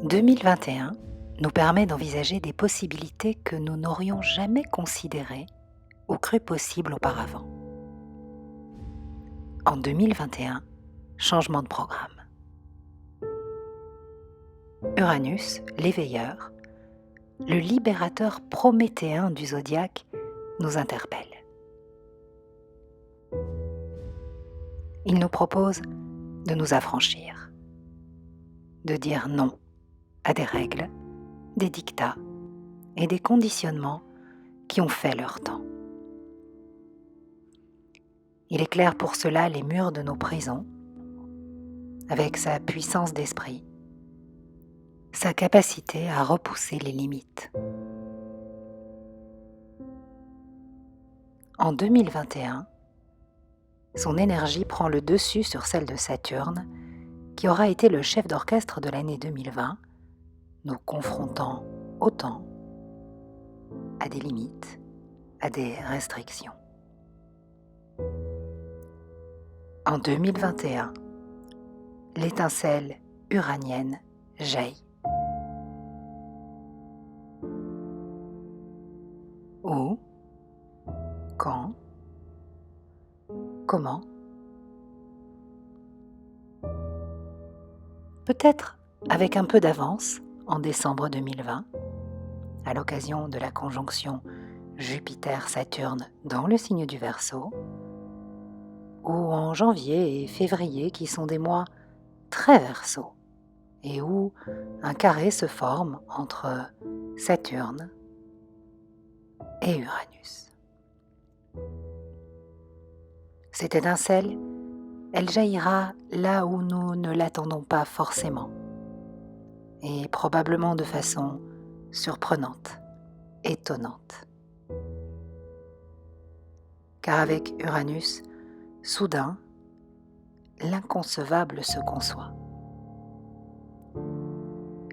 2021 nous permet d'envisager des possibilités que nous n'aurions jamais considérées ou crues possibles auparavant. En 2021, changement de programme. Uranus, l'éveilleur, le libérateur prométhéen du zodiaque, nous interpelle. Il nous propose de nous affranchir, de dire non à des règles, des dictats et des conditionnements qui ont fait leur temps. Il éclaire pour cela les murs de nos prisons, avec sa puissance d'esprit, sa capacité à repousser les limites. En 2021, son énergie prend le dessus sur celle de Saturne, qui aura été le chef d'orchestre de l'année 2020, nous confrontant autant à des limites, à des restrictions. En 2021, l'étincelle uranienne jaillit. Où, quand, comment? Peut-être avec un peu d'avance en décembre 2020, à l'occasion de la conjonction Jupiter-Saturne dans le signe du Verseau, ou en janvier et février qui sont des mois très Verseau et où un carré se forme entre Saturne et Uranus. Cette étincelle, elle jaillira là où nous ne l'attendons pas forcément, et probablement de façon surprenante, étonnante. Car avec Uranus, soudain, l'inconcevable se conçoit.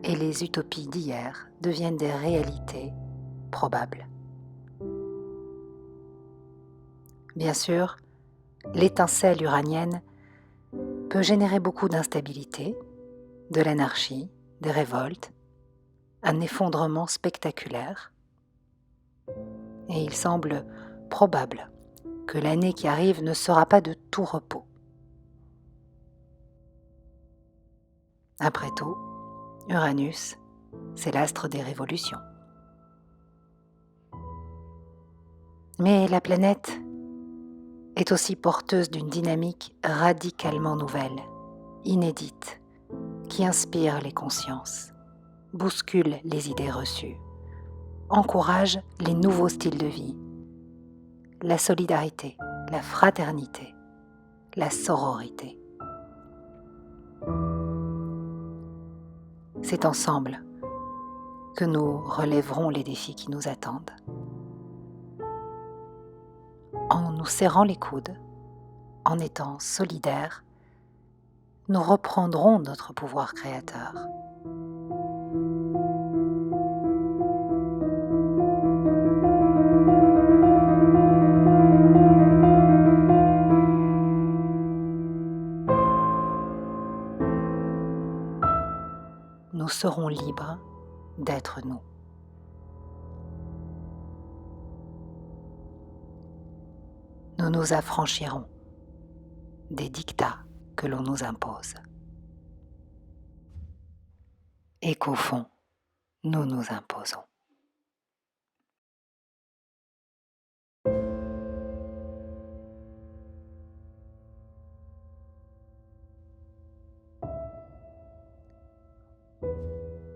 Et les utopies d'hier deviennent des réalités probables. Bien sûr, l'étincelle uranienne peut générer beaucoup d'instabilité, de l'anarchie, des révoltes, un effondrement spectaculaire. Et il semble probable que l'année qui arrive ne sera pas de tout repos. Après tout, Uranus, c'est l'astre des révolutions. Mais la planète est aussi porteuse d'une dynamique radicalement nouvelle, inédite, qui inspire les consciences, bouscule les idées reçues, encourage les nouveaux styles de vie, la solidarité, la fraternité, la sororité. C'est ensemble que nous relèverons les défis qui nous attendent. En nous serrant les coudes, en étant solidaires, nous reprendrons notre pouvoir créateur. Nous serons libres d'être nous. Nous nous affranchirons des dictats que l'on nous impose. Et qu'au fond, nous nous imposons.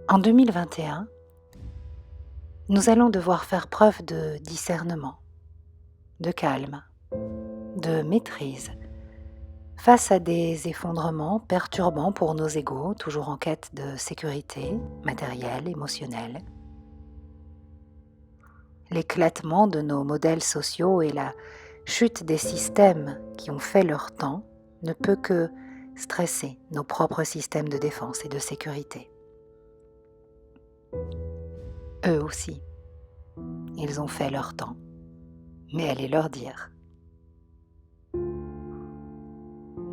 En 2021, nous allons devoir faire preuve de discernement, de calme, de maîtrise, face à des effondrements perturbants pour nos égos, toujours en quête de sécurité matérielle, émotionnelle. L'éclatement de nos modèles sociaux et la chute des systèmes qui ont fait leur temps ne peut que stresser nos propres systèmes de défense et de sécurité. Eux aussi, ils ont fait leur temps, mais allez leur dire.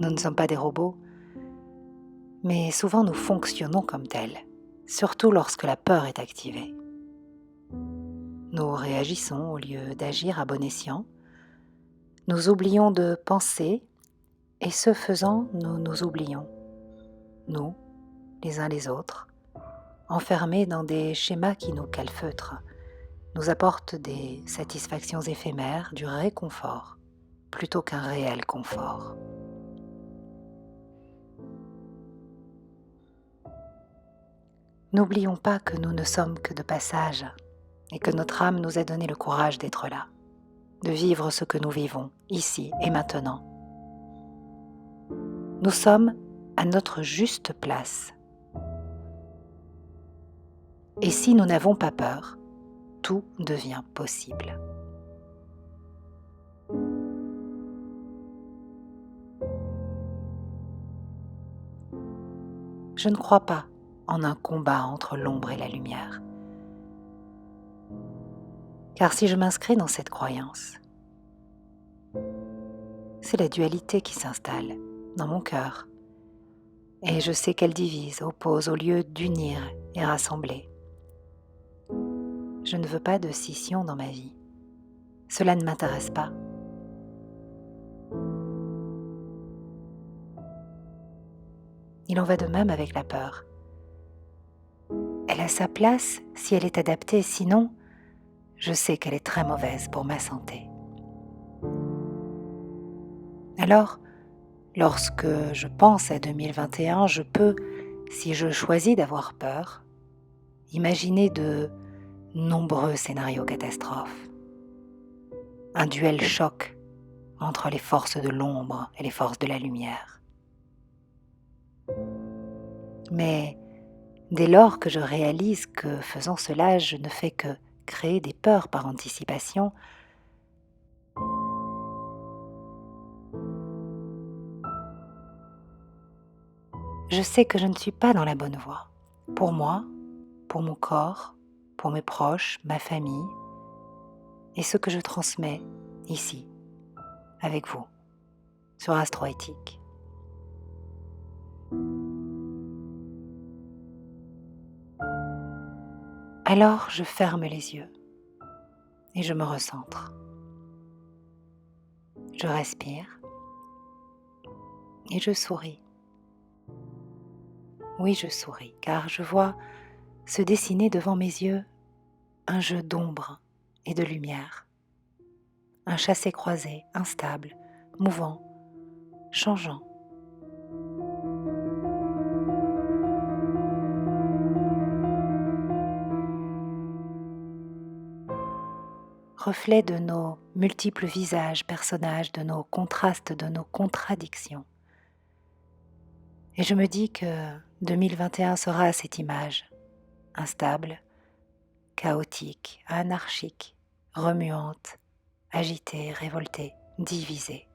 Nous ne sommes pas des robots, mais souvent nous fonctionnons comme tels, surtout lorsque la peur est activée. Nous réagissons au lieu d'agir à bon escient. Nous oublions de penser et ce faisant, nous nous oublions, nous, les uns les autres, enfermés dans des schémas qui nous calfeutrent, nous apportent des satisfactions éphémères, du réconfort, plutôt qu'un réel confort. N'oublions pas que nous ne sommes que de passage et que notre âme nous a donné le courage d'être là, de vivre ce que nous vivons, ici et maintenant. Nous sommes à notre juste place. Et si nous n'avons pas peur, tout devient possible. Je ne crois pas en un combat entre l'ombre et la lumière. Car si je m'inscris dans cette croyance, c'est la dualité qui s'installe dans mon cœur. Et je sais qu'elle divise, oppose au lieu d'unir et rassembler. Je ne veux pas de scission dans ma vie. Cela ne m'intéresse pas. Il en va de même avec la peur. Elle a sa place si elle est adaptée, sinon, je sais qu'elle est très mauvaise pour ma santé. Alors, lorsque je pense à 2021, je peux, si je choisis d'avoir peur, imaginer de nombreux scénarios catastrophes. Un duel choc entre les forces de l'ombre et les forces de la lumière. Mais dès lors que je réalise que faisant cela, je ne fais que créer des peurs par anticipation, je sais que je ne suis pas dans la bonne voie. Pour moi, pour mon corps, pour mes proches, ma famille, et ce que je transmets ici, avec vous, sur Astroéthique. Alors je ferme les yeux et je me recentre. Je respire et je souris. Oui, je souris, car je vois se dessiner devant mes yeux un jeu d'ombre et de lumière, un chassé-croisé instable, mouvant, changeant. Reflet de nos multiples visages, personnages, de nos contrastes, de nos contradictions. Et je me dis que 2021 sera à cette image, instable, chaotique, anarchique, remuante, agitée, révoltée, divisée.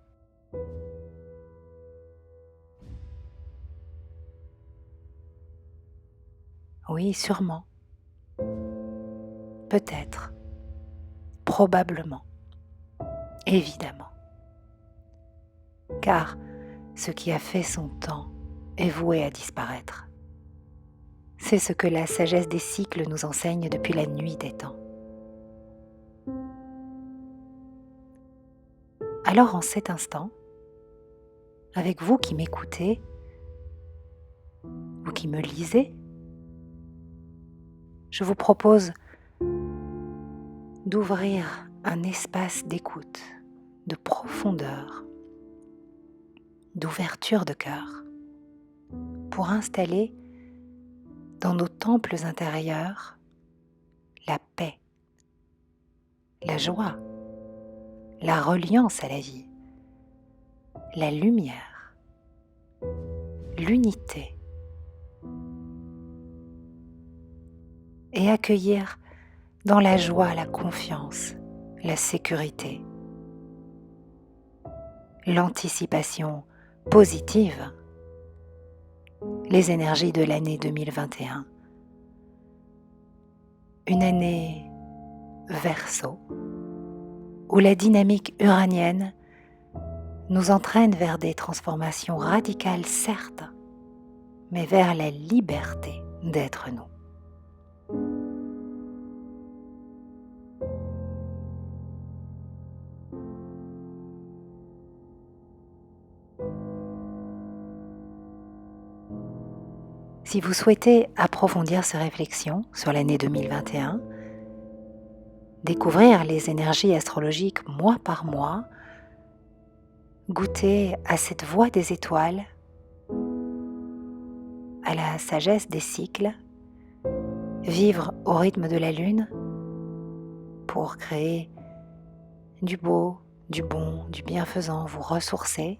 Oui, sûrement, peut-être, probablement, évidemment. Car ce qui a fait son temps est voué à disparaître. C'est ce que la sagesse des cycles nous enseigne depuis la nuit des temps. Alors en cet instant, avec vous qui m'écoutez, vous qui me lisez, je vous propose d'ouvrir un espace d'écoute, de profondeur, d'ouverture de cœur, pour installer dans nos temples intérieurs la paix, la joie, la reliance à la vie, la lumière, l'unité, et accueillir dans la joie la confiance, la sécurité, l'anticipation positive, les énergies de l'année 2021. Une année Verseau, où la dynamique uranienne nous entraîne vers des transformations radicales, certes, mais vers la liberté d'être nous. Si vous souhaitez approfondir ces réflexions sur l'année 2021, découvrir les énergies astrologiques mois par mois, goûter à cette voix des étoiles, à la sagesse des cycles, vivre au rythme de la lune pour créer du beau, du bon, du bienfaisant, vous ressourcer,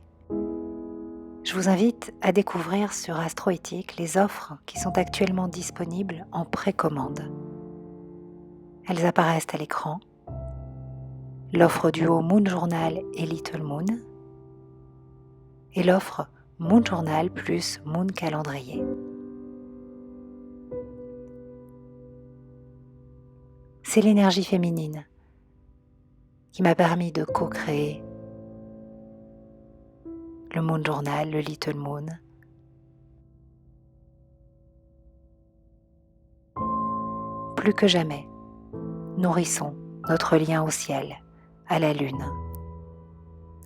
je vous invite à découvrir sur Astroéthique les offres qui sont actuellement disponibles en précommande. Elles apparaissent à l'écran. L'offre duo Moon Journal et Little Moon et l'offre Moon Journal plus Moon Calendrier. C'est l'énergie féminine qui m'a permis de co-créer le Moon Journal, le Little Moon. Plus que jamais, nourrissons notre lien au ciel, à la lune.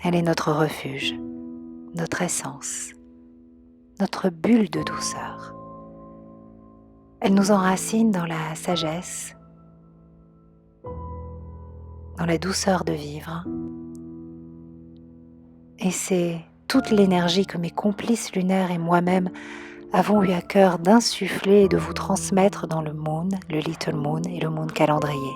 Elle est notre refuge, notre essence, notre bulle de douceur. Elle nous enracine dans la sagesse, dans la douceur de vivre. Et c'est toute l'énergie que mes complices lunaires et moi-même avons eu à cœur d'insuffler et de vous transmettre dans le Moon, le Little Moon et le Moon Calendrier.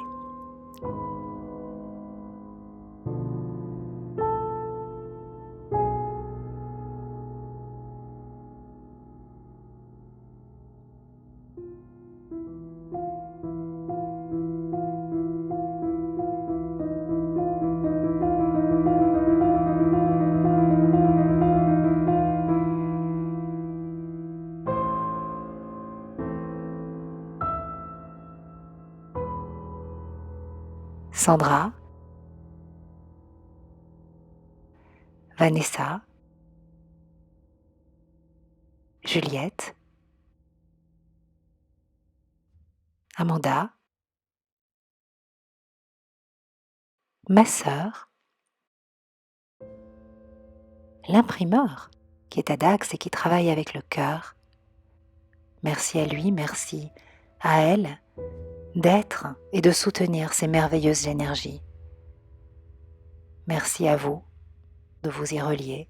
Sandra, Vanessa, Juliette, Amanda, ma sœur, l'imprimeur qui est à Dax et qui travaille avec le cœur. Merci à lui, merci à elle d'être et de soutenir ces merveilleuses énergies. Merci à vous de vous y relier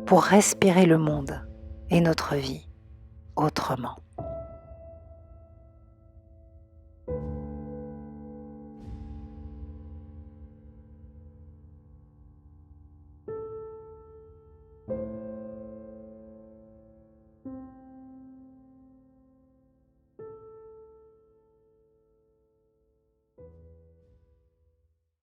pour respirer le monde et notre vie autrement.